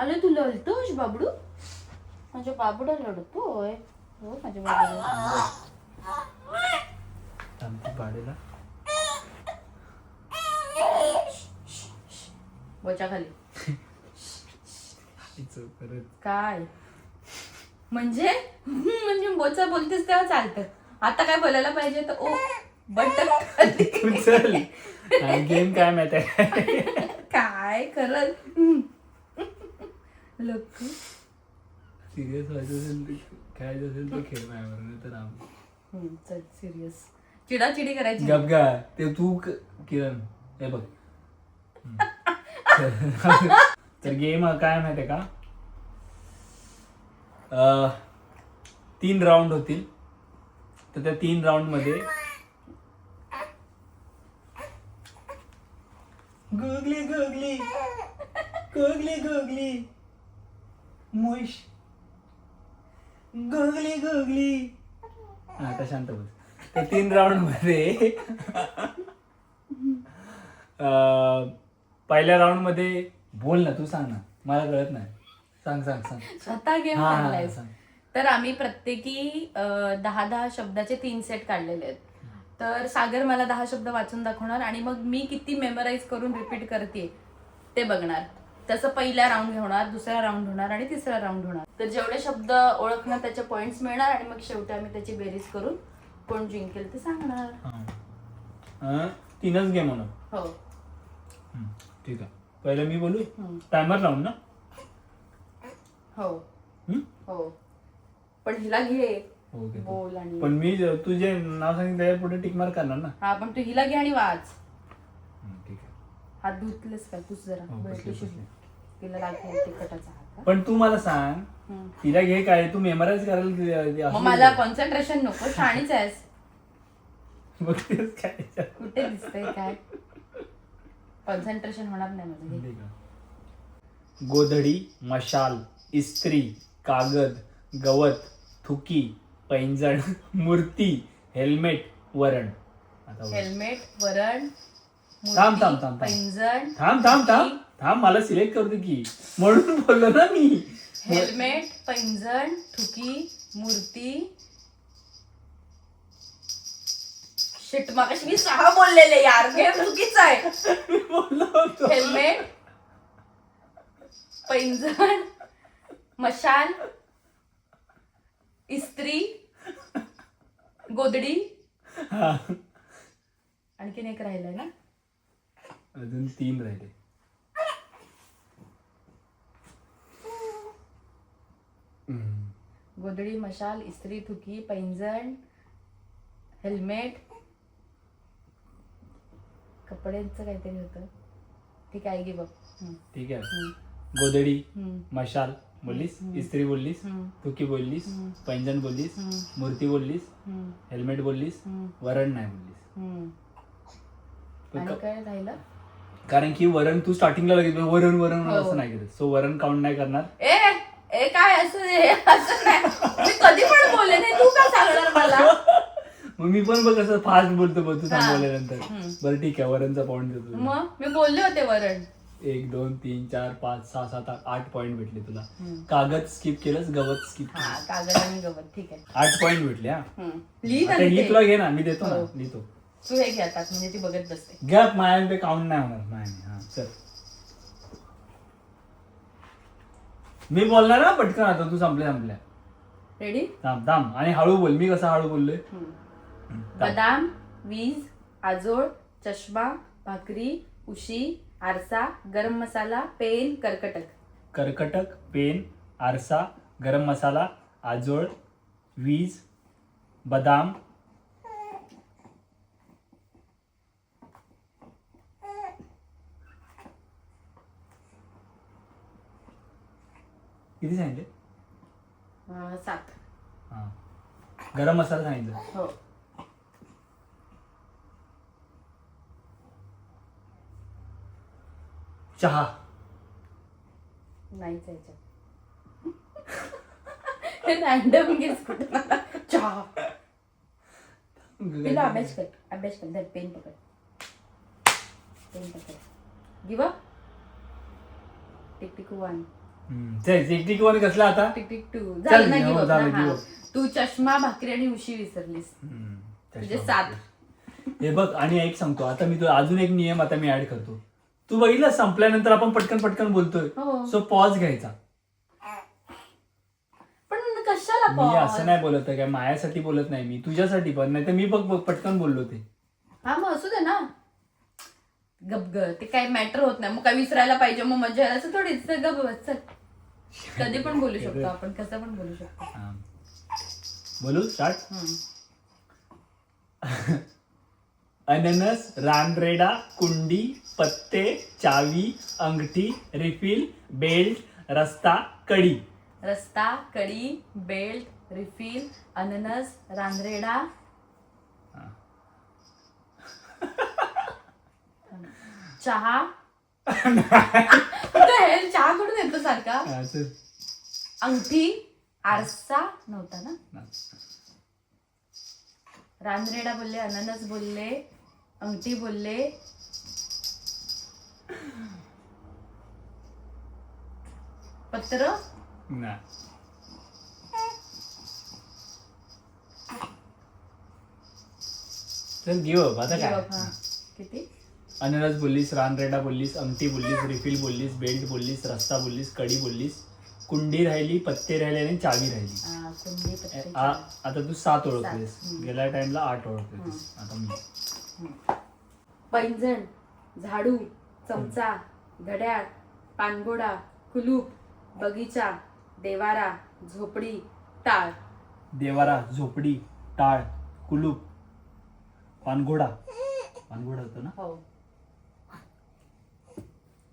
अरे तू लढतोस बाबडू? माझ्या बाबूला लढतोय. हो माझ्या बाबूला. पाडेला बोचा खाली. काय म्हणजे म्हणजे बोचा बोलतेस तेव्हा चालतं. आता काय बोलायला पाहिजे तर ओ बट चल गेम काय माहित आहे काय करल. लोक सिरियस व्हायचं असेल तर खेळायचं असेल तर खेळ माझ्याबरोबर तर राम. चल सिरियस चिडाचिडी करायची. गप गा ते तू किरण हे बघ. तर गेम काय माहितीये का 3 राऊंड होतील. तर त्या 3 राऊंड मध्ये गुगली गुगली गुगली गुगली मुश गुगली गुगली. आता शांत बस. त्या 3 राऊंड मध्ये पहिल्या राऊंड मध्ये बोल ना तू सांग ना मला कळत नाही. सांग सांग सांग स्वतः गेम हा, काढलाय. सांग. तर आम्ही प्रत्येकी 10 शब्दाचे 3 सेट काढलेले आहेत. तर सागर मला 10 शब्द वाचून दाखवणार आणि मग मी किती मेमराईज करून रिपीट करते ते बघणार. तसं पहिला राऊंड होणार, दुसरा राऊंड होणार आणि तिसरा राऊंड होणार. तर जेवढे शब्द ओळखणार त्याचे पॉइंट्स मिळणार आणि मग शेवटी आम्ही त्याची बेरीज करून कोण जिंकेल ते सांगणार. 3च गेम होणार. हो ठीक आहे. पहिलं मी बोलू. टायमर लावून ना. हो हो पण हिला घे. ओके बोल आणि पण मी तुझे नाव सांगितलं त्याच्या पुढे टिक मार्क करणार ना. हा पण तू हिला घे आणि वाच. ठीक आहे. हात धुतलेस का तूच जरा. हो, बसले. तिला लागेल तिखटाचा हात. पण तू मला सांग तिला घे काय तू मेमराईज करायला मग मला कॉन्सन्ट्रेशन नको. शाणीच आहेस. बघतेस काय कुठे दिसतंय काय कॉन्सन्ट्रेशन होणार नाही माझं. हे. गोधडी मशाल इस्त्री कागद गवत थुकी पैंजण मूर्ती हेल्मेट वरण. हेल्मेट वरण थांब मूर्ती, थांब थांब पैंजण थांब थांब थांब थांब मला सिलेक्ट करू दे की म्हणून बोललो ना मी. हेल्मेट पैंजण ठुकी मूर्ती. शिट मागाशी मी 6 बोललेले यार. हे चुकीचं आहे. बोललो होतो. हेल्मेट पैंजण मशाल इस्त्री गोदडी. हा. आणखीन एक राहिलंय ना. अजून 3 राहिले. गोदडी मशाल इस्त्री थुकी पैंजण हेल्मेट कपड्यांचं काहीतरी होतं. ठीक आहे घे बघ. ठीक आहे. गोदडी मशाल बोललीस इस्त्री बोललीस थुकी बोललीस पैंजण बोललीस मूर्ती बोललीस हेल्मेट बोललीस वरण नाही बोललीस. आणि काय राहिलं. कारण की वरण तू स्टार्टिंगला लगेच वरण वरण असं नाही करत. सो वरण काउंट नाही करणार. ए काय असं नाही. मी कधी पण बोलले नाही. तू का सांगणार मला. मग मी पण बघ असं फास्ट बोलतो बघ तू थांबवल्यानंतर. बरं ठीक आहे वरणचा पॉईंट देतो. मग मी बोलले होते वरण. 1 2 3 4 5 6 7 8 पॉईंट भेटले तुला. कागद स्किप केलंस गवत स्किप हा केलं. कागद आणि गवत. ठीक आहे 8 पॉईंट भेटले. हा लिहित आता ही तुला घे ना मी देतो ना लिहितो. तू हे घे आता म्हणजे ती बघत बसते. गॅप माया ते काउंट नाही होणार नाही. हा चल मी बोलणार ना पटकन. आता तू संपल्या रेडी. थांब थांब आणि हळू बोल. मी कसं हळू बोललोय. बदाम वीज आजोळ चष्मा भाकरी उशी आरसा गरम मसाला पेन कर्कटक. कर्कटक पेन आरसा गरम मसाला आजोळ वीज बदाम किती सांगितले. 7. हा गरम मसाला सांगितलं. हो चहा नाहीच याच्यात. रॅन्डम गेस कुठे मला चहा. तिला अभ्यास कर धर पेन पकड. Give up. Tick tick 1 tick tick one कसला आता टिक टिक टू चल, झालं ना हो, give up झालं, ना, हा. give up. तू चष्मा भाकरी आणि उशी विसरलीस म्हणजे 7. हे बघ आणि एक सांगतो आता मी तुला अजून एक नियम आता मी ऍड करतो. तू बघितलं संपल्यानंतर आपण पटकन पटकन बोलतोय हो. सो पॉज घ्यायचा. पण कशाला मी असं pause? नाही बोलत आहे काय माझ्यासाठी बोलत नाही मी तुझ्यासाठी पण नाही तर मी बघ पटकन बोललो ते. हा मग असू दे ना गप ग ते काही मॅटर होत नाही मग काय विसरायला पाहिजे मग मजा यायला असं थोडीच तर गप बस, चल कधी पण बोलू शकतो आपण कसं पण बोलू शकतो. हा. बोलू स्टार्ट. अननस रानरेडा कुंडी पत्ते चावी अंगठी रिफिल बेल्ट रस्ता कडी. रस्ता कडी बेल्ट रिफिल अननस रांजरेडा चहा हे चहा कुठून येतो सारखा. अंगठी आरसा नव्हता ना. रांजरेडा बोलले अननस बोलले अंगठी बोलले पत्र ना. चल गिव आता काय. हा. किती अननस बोललीस रानरेडा बोललीस अंगठी बोललीस रिफिल बोललीस बेल्ट बोललीस रस्ता बोललीस कडी बोललीस कुंडी राहिली पत्ते राहिले आणि चावी राहिली. कुंडी पत्ते आता तू 7 ओळखलीस. 7. गेल्या टाइमला 8 ओळखलीस. आता मी पैंजण झाडू चमचा घड्याळ पानगोडा कुलूप बगीचा देवारा झोपडी टाळ. देवारा झोपडी टाळ कुलूप पानघोडा होतो ना. हो.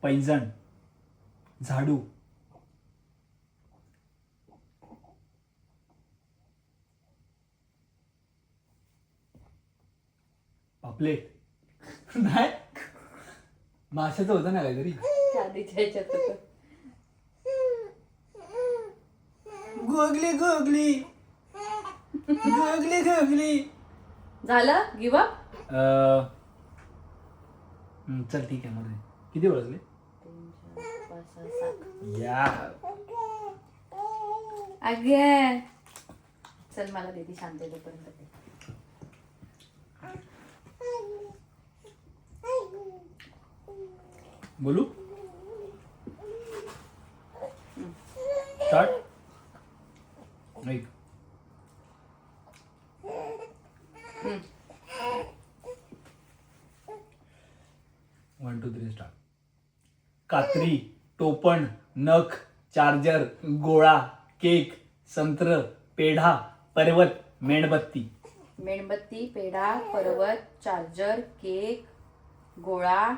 पैंजण झाडू पापलेट नाही माशाचं होतं ना काहीतरी. आधीच्या ह्याच्यात होतं. Googly googly googly googly. झालं गिव अप. चल ठीक आहे मग किती ओळखले. 3 4 5 6 7 या अगे चल मला देती शांत तोपर्यंत. बोलू स्टार्ट. नाही 1 2 3 स्टार्ट. कात्री टोपण नख चार्जर गोळा केक संत्र पेढा पर्वत मेणबत्ती. मेणबत्ती पेढा पर्वत चार्जर केक गोळा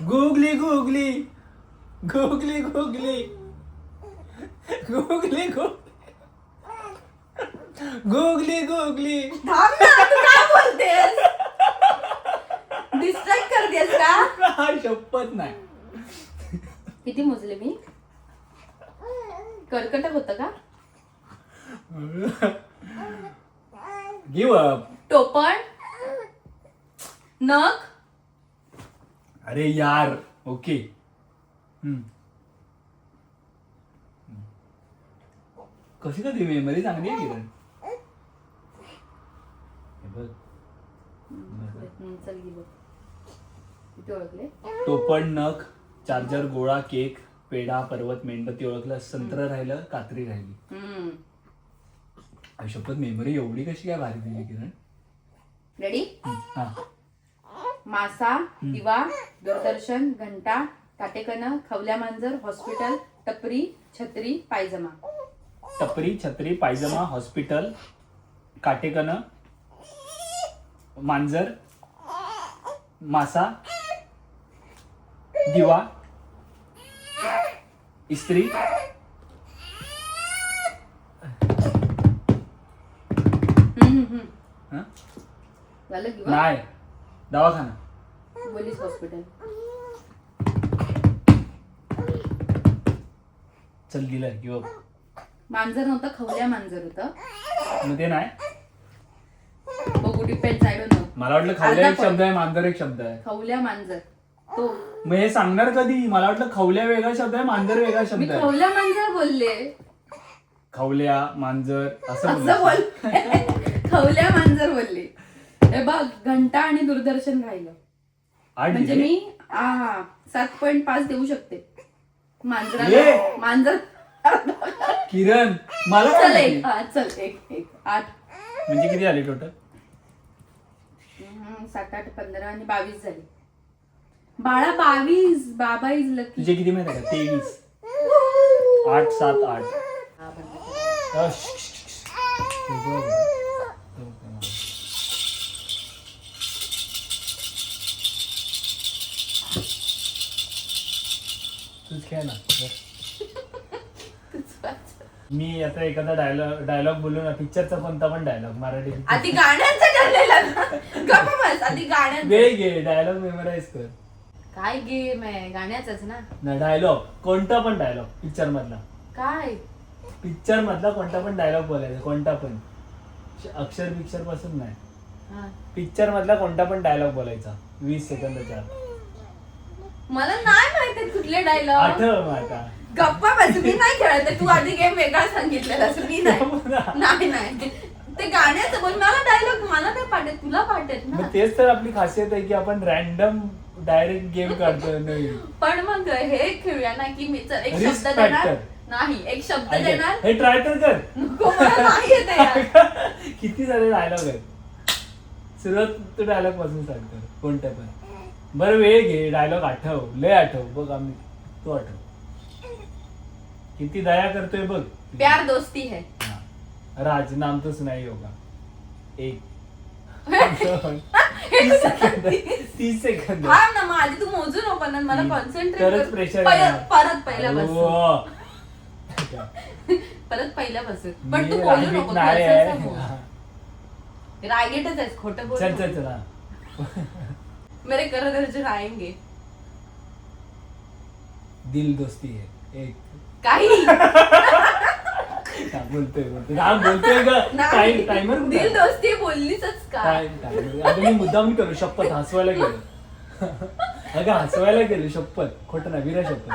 googly googly googly googly googly googly googly. काय बोलतेस डिस्ट्रॅक्ट करतेस का. शपथ नाही. किती मोजले मी कर्कटक होतं का. Give up. टोपण नख अरे यार ओके. कशी का ती मेमरी चांगली आहे किरण. हे बघ. चल गिव किती ओळखले. टोपण नख चार्जर गोळा केक पेढा पर्वत मेणबत्ती ओळखलं संत्र राहिलं कात्री राहिली. शपथ मेमरी एवढी कशी काय भारी दिली किरण. रेडी. हा मासा दिवा दूरदर्शन घंटा काटेकन खवल्या मांजर हॉस्पिटल टपरी छत्री पायजमा. टपरी छत्री पायजमा हॉस्पिटल काटेकन मांजर मासा दिवा इस्त्री हं? झालं गिव नाही दवाखाना पोलीस हॉस्पिटल. चल गेलं गिव मांजर नव्हतं खवल्या मांजर होतं. मग ते नाही बघू डिपेंड आय डोंट नो. मला वाटलं खवल्या अर्धा एक शब्द आहे, मांजर एक शब्द आहे. खवल्या मांजर तो मग हे सांगणार कधी? मला वाटलं खवल्या वेगळा शब्द आहे, मांजर वेगळा मी शब्द आहे. खवल्या मांजर बोलले. खवल्या मांजर असं असं बोललं. बोल खवल्या मांजर बोलले. हे बघ घंटा आणि दूरदर्शन राहिलं. 8 म्हणजे दिले? मी 7.5 देऊ शकते ये! मांजराला. मांजर किरण मला चल काय एक माहिती? चल एक 8 म्हणजे किती झाले टोटल? 7, 8, 15 आणि 22 झाले. बाळा 22. बाबा इज लकी. तुझे किती माहिती आहे का? 23. 8, 7, 8. तूच खेळ ना. मी आता एखादा डायलॉग बोललो ना, पिक्चरचा कोणता पण डायलॉग मराठी. आधी गाण्याचं ठरलेलं ना. गप्प बस, आधी गाण्याचं. वेळ घे, डायलॉग मेमोराईज कर. काय गेम आहे गाण्याचाच ना. डायलॉग कोणता पण डायलॉग पिक्चर मधला. काय पिक्चर मधला कोणता पण डायलॉग बोलायचा, कोणता पण. अक्षर पिक्चर पासून नाही, हा. पिक्चर मधला कोणता पण डायलॉग बोलायचा 20 सेकंदाच्या. मला नाही माहिती कुठले डायलॉग. आठव मग आता. गप्पा बस, मी नाही खेळत. तू आधी गेम वेगळा सांगितलेला, मी नाही. नाही ते गाण्याचं बोल. मला डायलॉग मला काय पाठेल, तुला पाठेल ना. मग तेच तर आपली खासियत आहे की आपण रॅन्डम डायरेक्ट गेम काढतोय. नाही पण मग हे खेळूया ना की मी चल एक Risk शब्द देणार. factor. नाही एक शब्द ऐक, देणार. हे ट्राय तर कर. नको मला नाही येत यार. किती सारे डायलॉग आहेत. सुरुवात तू डायलॉग पासून स्टार्ट कर, कोणत्या पण. बरं वेळ घे, डायलॉग आठव, लय आठव. बघ आम्ही, तू आठव. किती दया करतोय बघ. प्यार दोस्ती है. हाँ. राज नाम तो सुनाई होगा. 1 30 सेकंद. हा ना, मग आधी तू मोजू नको ना, मला कॉन्सन्ट्रेट तरच pressure परत येणार. पहिल्यापासून. हो. परत पहिल्यापासून. पण मी तू बोलू रागीट नको, तू नाही असं आहे. असं बोल. रागीटच आहेस, खोटं बोल चल नको. चल चला. मेरे कर दर्जन आएंगे. दिल दोस्ती है. 1 काही बोलतोय का? टाइमर दिल दोस्ती बोललीच का. अगं मी मुद्दाम करू, शपथ हसवायला गेलो. अगं हसवायला गेलो, शपथ. खोटं नाही, विरा शपथ.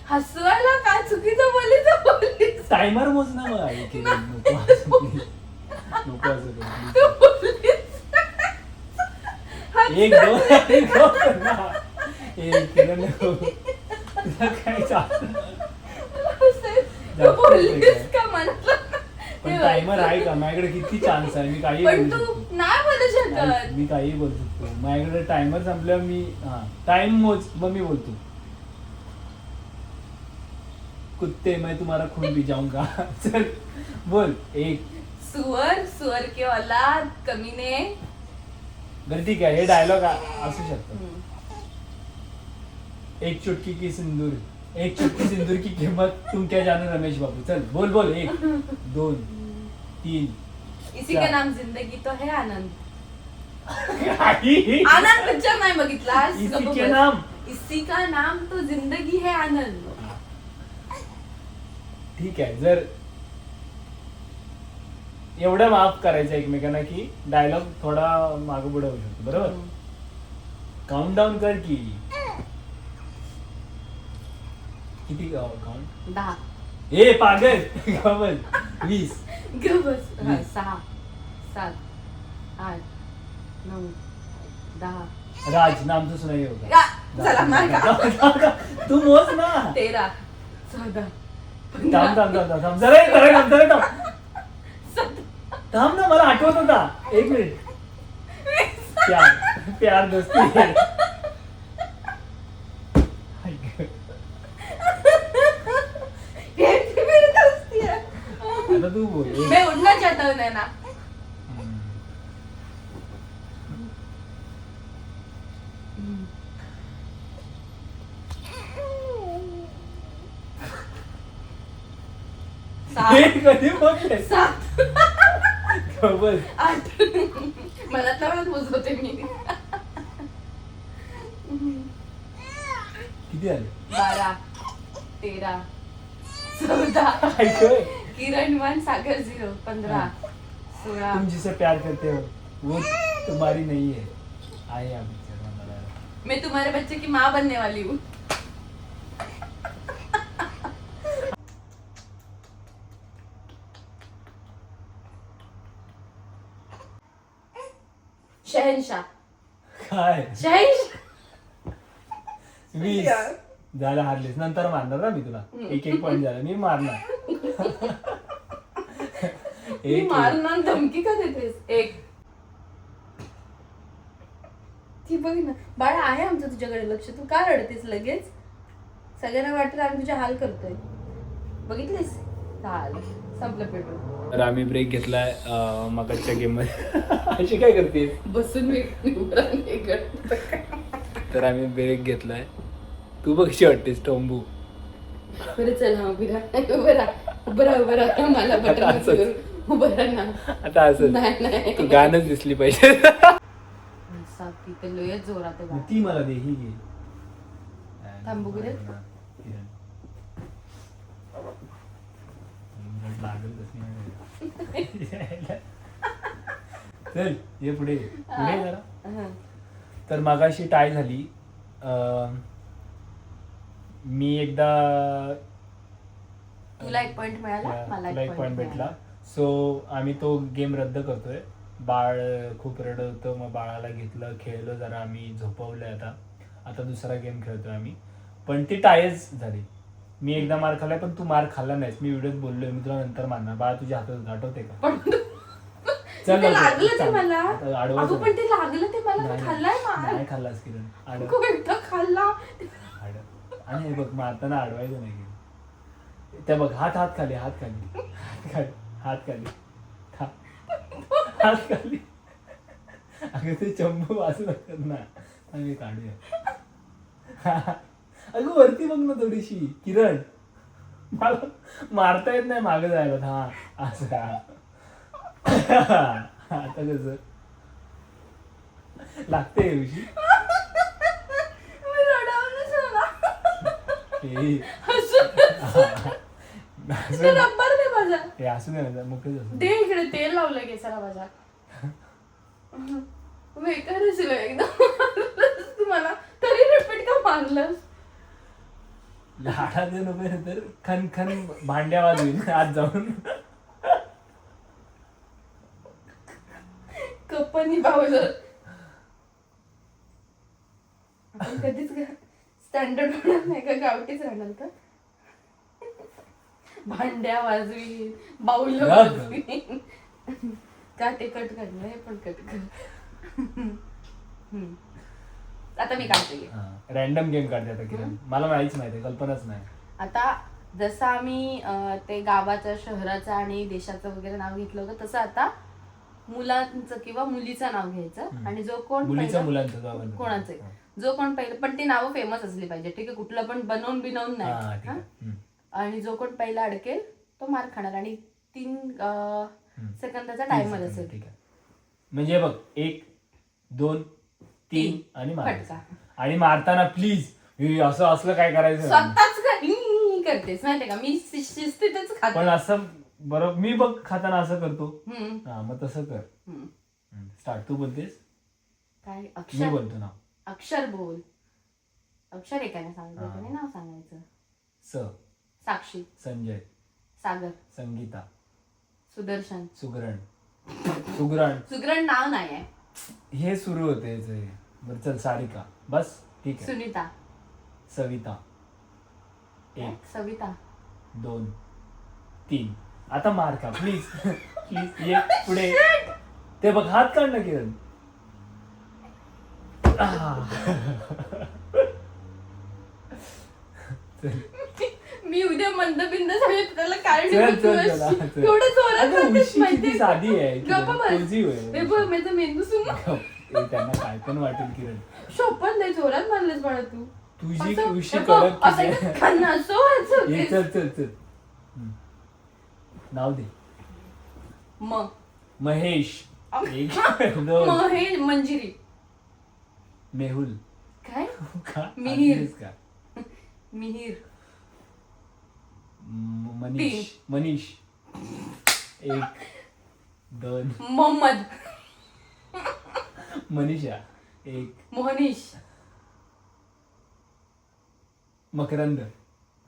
हसवायला काय चुकीचं बोललीच. टायमर मोज ना. मग आई की नको हसू, please. नको हसू, please. तू बोललीस. 1, 2 कर ना. 1 केलं नको. तुला काय चालतं? तू बोललीस का मला. पण टायमर आहे का माझ्याकडे? किती चान्स आहे, मी काही पण बोलू तू शकतो. नाही बोलू शकत. मी काही बोलू शकतो. माझ्याकडे टायमर संपल्यावर मी टाइम मोज, मग मी बोलतो. कुत्ते मैं तुम्हारा खून भी जाऊंगा. चल बोल. 1. सुअर के औलाद कमीने. बरं ठीक आहे, हे डायलॉग असू शकतो. एक चुटकी सिंदूर की कीमत तुम क्या जानो रमेश बाबू. चल बोल बोल. 1, 2, 3. इसी का नाम जिंदगी तो है आनंद. काही. आनंद पिक्चर नाही बघितलास. इसी के नाम. इसी का नाम तो जिंदगी है आनंद. ठीक आहे, जर एवढं माफ करायचं एकमेकांना की डायलॉग थोडा मागे पुढे होऊ शकतो. बरोबर. काउंट डाऊन कर की. किती काउंट? 10. ए पागल. गबल. 20. गबस. 6, 7, 8, 9, 10. राज नाम तो सुनाई होगा. चला नाही का. तू मोज ना. 13, 14, थांब जरा थांब ना, मला आठवत होता. 1 मिनिट. प्यार दोस्ती है. आता तू बोल. मैं उड़ना चाहता हूँ नैना. कधी बोलते? 7, बोल. 8. मनातला मोजवते मी. किती झाले? 12, 13, 14. ऐकतोय? किरण 1, सागर 0, 15, 16. तुम जिसे प्यार करते हो वो तुम्हारी नहीं है आहे हा पिक्चर मला. मैं तुम्हारे बच्चे की माँ बनने वाली हूँ. शहनशाह. काय शहनशाह. 20 झालं हारलीस. नंतर मारणार ना मी तुला. 1 पॉईंट झाला मी मारणार. मी मारणार धमकी का देतेस? एक ती बघ ना बाळा आहे आमचं तुझ्याकडे लक्ष. तू का रडतेस लगेच? सगळ्यांना वाटतं आम्ही तुझे हाल करतोय. बघितलीस हाल संपलं पेट्रोल. तर आम्ही ब्रेक घेतलाय मगाच्या गेम मध्ये. अशी काय करते बसून मी तर आम्ही ब्रेक घेतलाय. तू बघ कशी वाटतेस टोंबू. बरं चल हा उभी राहा. उभं राहा मला बटन उभं राहा ना. आता असं नाही तू गाणंच दिसली पाहिजे. साकी ते लय जोरात आहे. ती मला दे ही घे. थांबू गे चल ये पुढे जरा. तर मगाशी टाय झाली. मी एकदा तुला 1 पॉइंट मिळाला मला तुला 1 1 पॉईंट पॉइंट भेटला. सो आम्ही तो गेम रद्द करतोय. बाळ खूप रडत होतं मग बाळाला घेतलं खेळलो जरा आम्ही झोपवलंय. आता दुसरा गेम खेळतोय आम्ही. पण ती टायच झाली. मी एकदा मार खाल्लाय पण तू मार खाल्ला नाहीस. मी व्हिडिओत बोललोय मी तुला नंतर मारणार. बाळा तुझ्या हातात आठवते का? चल लागलं ते मला. आडवा अगं पण ते लागलं ते मला. खाल्लाय मार. नाही खाल्लास किरण. कोणतं खाल्ला? आणि हे बघ मारताना अडवायचं नाही. त्या बघ हात खाली हात खाली अगं ते चंबू वाचू लागतात ना. आम्ही काढूया. अगं वरती बघ ना थोडीशी किरण. मला मारता येत नाही मागे जायला. हा असं आता कसं लागते दिवशी. असू दे ना मुकेच असू दे इकडे तेल लावलंय केसाला माझ्या. बेकारच एकदम तुम्हाला तरी रिपीट का मारलं? लाडा दे नको तर खन खन भांड्या वाजवीन आज जाऊन. कप्पानी बावलं. आपण कधीच स्टँडर्ड होणार नाही का? गावठीच राहणार का? भांड्या वाजवी बाऊल वाजवी का? ते कट करणार हे पण कट कर. आता मी काढते. रॅन्डम गेम काढते आता किरण. मला माहीच माहिती कल्पनाच नाही. आता जसं आम्ही ते गावाचं शहराचं आणि देशाचं वगैरे नाव घेतलं होतं तसं आता मुलांचं किंवा मुलीचं नाव घ्यायचं. आणि जो कोण मुलांचं कोणाचं जो कोण पहिलं पण ती नावं फेमस असली पाहिजे. ठीक आहे कुठलं पण बनवून बिनवून नाही. आणि जो कोण पहिला अडकेल तो मार खाणार. आणि 3 सेकंदाचा टायमर असेल. ठीक आहे म्हणजे बघ 1 2 3 आणि फटका. आणि मारताना प्लीज असं असलं काय करायचं. स्वतःच करतेस माहितीये का? मी शिस्तीतच खाते. पण असं बरोबर मी बघ खाताना असं करतो. हा मग तसं कर. स्टार्ट. तू बोलतेस काय? मी अक्षर बोलतो ना. अक्षर बोल. अक्षर एकाने सांगायचं नाव सांगायचं. साक्षी. संजय. सागर. संगीता. सुदर्शन. सुगरण नाव नाही आहे. हे सुरू होते बरं चल. सारिका. बस ठीक आहे. सुनीता. सविता. 1 सविता. 2 3 आता मार का प्लीज. प्लीज ये पुढे. ते बघ हात काढ ना किरण. मी उद्या मंदबिंद झाले त्याला काय साधी आहे. मेंदू त्यांना काय पण वाटेल किरण. शोपन लय जोरात मारलेस बाळा तू. तुझी उशी कडक. चल चल चल. नाव दे. महेश. 1 2 महेश. मंजिरी. मेहुल. काय? मिहिर का? मिहिर. मनीष. 1 2 मोहम्मद. मनीषा एक. मोहनीश. मकरंद.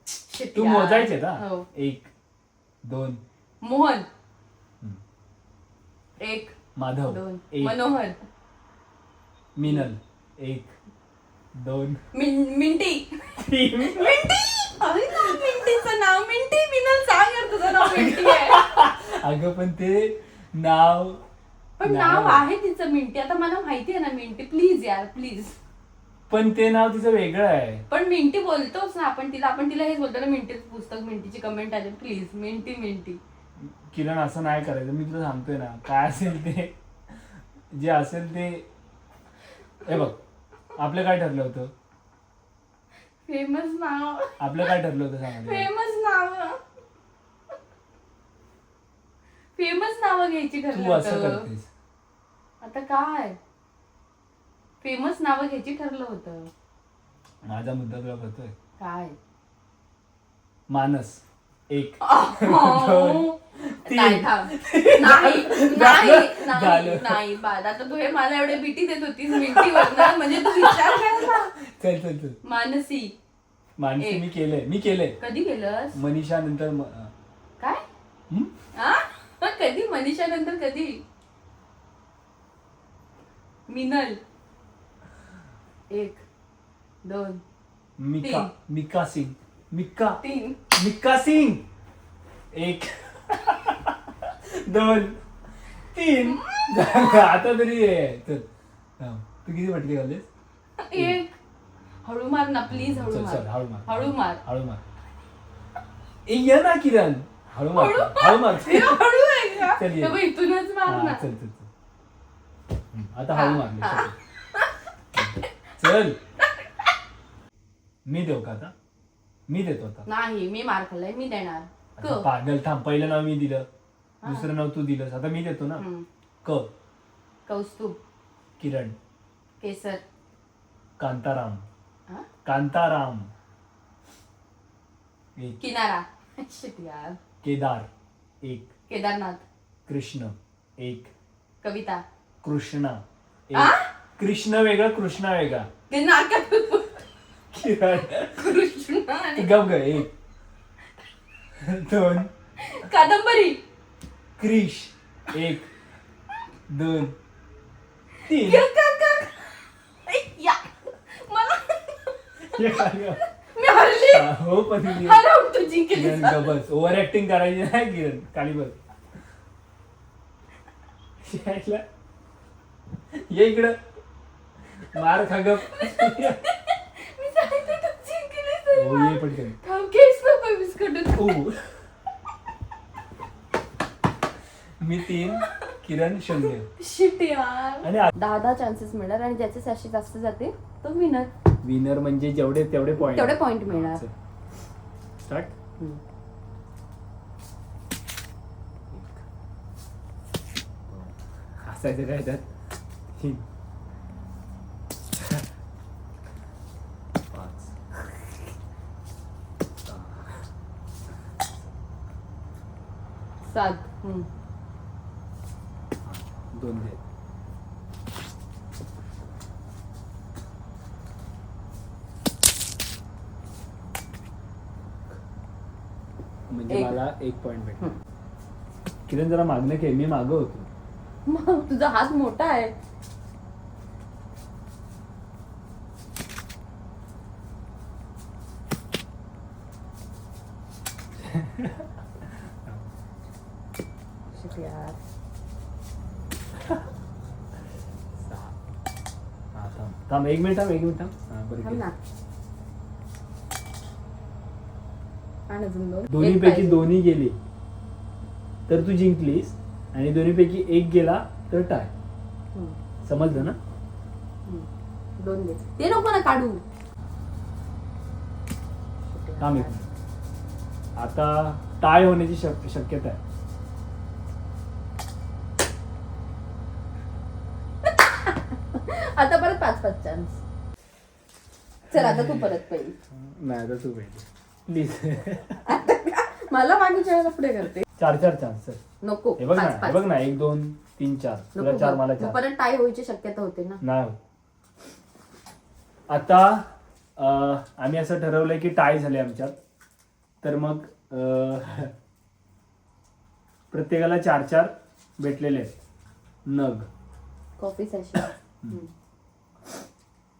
Shit तू यार. मोजायचे ना. हो. 1 2. मोहन. हम्म. 1 माधव 2. 1. मनोहर. मिनल 1 2 मिंटी. 3. मिंटी. अरे ना, मिंटीचं नाव मिंटी. मिनल सांग यार, तुझं नाव मिंटी आहे. अगं पण ते नाव पण नाव आहे तिचं मिंटी. आता मला माहिती आहे ना मिंटी. प्लीज यार प्लीज. पण ते नाव तिचं वेगळं आहे. पण मिंटी बोलतोच ना आपण तिला हेच बोलतो ना, मिंटीचं पुस्तक, मिंटीची कमेंट आली. प्लीज मिंटी मिंटी. किरण असं नाही करायचं, मी तुला सांगतोय ना. काय असेल ते जे असेल ते. हे बघ, आपलं काय ठरलं होतं? फेमस नाव. आपलं काय ठरलं होतं सांग मला. फेमस नाव घ्यायची तू ठरलं असं होतं. करतेस. आता काय फेमस नाव घ्यायची ठरलं होतं. माझा मुद्दा तुला कळतोय? काय मानस 1 नाही, 3. थांब. नाही नाही झालं. नाही बाद. आता तू हे मला एवढे बिटी देत होतीस मिंटीवर ना, म्हणजे तू विचार कर ना. चल चल चल. मानसी. मानसी एक. मी केलंय. कधी केलंस? मनीषा नंतर काय आ? कधी? मनीषा नंतर कधी? मिनल 1 2 मिका सिंग. मिका 3 सिंग 1 2 3. आता तरी आहे. चल तू किती फटके घाललेस? 1. हळू मार ना प्लीज. हळू चल मार. चल हळू मार. हळू मार. हळू मार. ये ना किरण. हळू मार. हळू मार. हे हळू आहे का? चल ये. हे बघ, इथूनच मार हा, ना. चल चल चल. आता हळू मारले. चल. मी देऊ का आता? मी देतो आता. नाही, मी मार खाल्लाय, मी देणार. आता पागल थांब. पहिलं नाव मी दिलं, दुसरं नाव तू दिलंस. आता मी देतो ना. क. कौस्तुभ. किरण. केसर. कांताराम. हा? कांताराम 1. किनारा. Shit यार. केदार 1. केदारनाथ. कृष्ण 1. कविता. कृष्णा 1. आ? कृष्ण वेगळा, कृष्णा वेगळा. ते नाकात किरण कृष्ण आणि गप ग. 1 2. कादंबरी. क्रिश 1 2 3. या. मला मी हा, हरली. हो पण हरव तू जिंकली. किरण गबस. ओव्हर ऍक्टिंग करायची नाही किरण. खाली बस. यायला. ये इकडं. मार खा गप. मी सांगितलं तू जिंकलीस. हो ये पटकन. थांब, केस नको बिस्कट. ओ. मी 3, किरण 0. शिट यार. आणि 10 चान्सेस मिळणार आणि ज्याचे सॅशी जास्त जाते तो विनर. विनर म्हणजे जेवढे तेवढे पॉइंट. तेवढे पॉइंट मिळणार. स्टार्ट. हसायचं काय त्यात? 3 5 7. 2 दे. म्हणजे 1. मला 1 पॉइंट भेटला. किरण जरा मागणं घे. मी मागं होतो. मग तुझा हात मोठा आहे. शिट यार. थांब 1 मिनिट. थांब 1 मिनिट. बरं थांब केलं. ना. आणि अजून 2. दोन्हीपैकी दोन्ही गेली तर तू जिंकलीस आणि दोन्हीपैकी 1 गेला तर टाय. समजलं ना? 2 दे. ते नको ना काढू. थांब 1 मिनिट. आता टाय होण्याची शक्यता आहे. आता परत 5 चान्स. चल आता तू परत पहिली. नाही आता तू पाहिजे प्लीज. मला मागच्या वेळेला पुढे करते. 4 चान्स. नको हे बघ ना, 5-5. हे बघ ना, 1 2 3 4 तुला नको 4 बघ. मला मग 4 परत टाय व्हायची शक्यता होते ना. नाही होत. आता आम्ही असं ठरवलंय की टाय झाले आमच्यात, तर मग प्रत्येकाला 4 भेटलेले आहेत नग. Coffee sachet.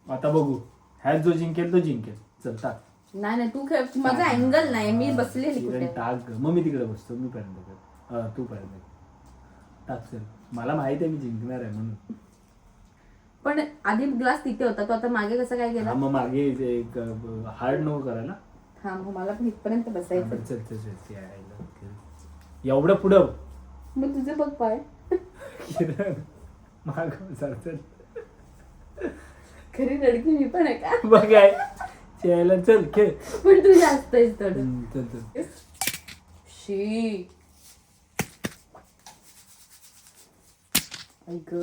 आता बघू, ह्यात जो जिंकेल तो जिंकेल. चल टाक. नाही तू खेळ, माझा अँगल नाही, मी बसलेली किरण कुठे. टाक. मग मी तिकडे बसतो, मी पर्यंत कर. तू पर्यंत टाक. चल, मला माहित आहे मी जिंकणार आहे म्हणून. पण आधी ग्लास तिथे होता, तो आता मागे कसं काय हा, गेला. मग मागे एक हार्ड नको करायला. हा मग मला पण इथपर्यंत बसायचं. चल चल चल चल, एवढं पुढं. मग तुझे बघ पाय. किरण माग चल. खरी रडकी मी पण आहे का. बघ काय चल चल खेळ. पण तू जास्त आहेस थोडं. चल चल. शी ऐक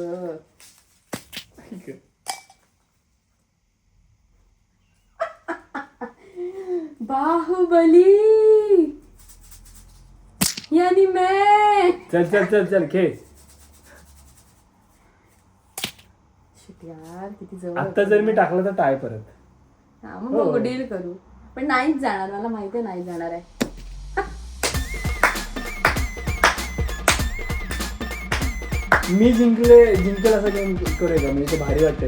बाहुबली यानी मैं. चल चल चल चल खेळ. शिट यार किती जवळ आता होतं जर मी ना. टाकलं तर टाय परत. हा मग बघू, डील करू. पण नाहीच जाणार, मला माहिती आहे नाही जाणार आहे. मी जिंकेल असं गेम करूया का? म्हणजे ते भारी वाटतंय.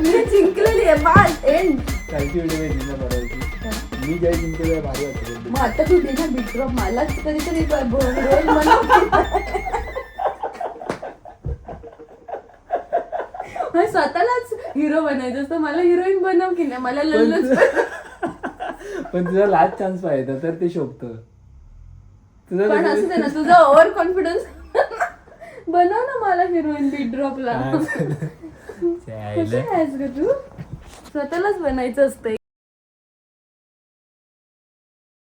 मी जिंकलेली आहे बाल एंड. कालची व्हिडिओ मी जिंकणार बरोबर. मी ज्या जिंकले भारी वाटतं. मग आता तू दे ना बिग ड्रॉप, मलाच कधीतरी हिरोईन बनव. स्वतःलाच हिरो बनायचं असतं, मला हिरोईन बनव की नाही. मला लल्लच. पण तुझा लास्ट चान्स पाहिजे तर ते शोभतं. पण असं दे ना, तुझा ओव्हर कॉन्फिडन्स बनव ना मला हिरोईन बिग ड्रॉपला. कशी आहेस ग तू. स्वतःलाच बनायचं असतं.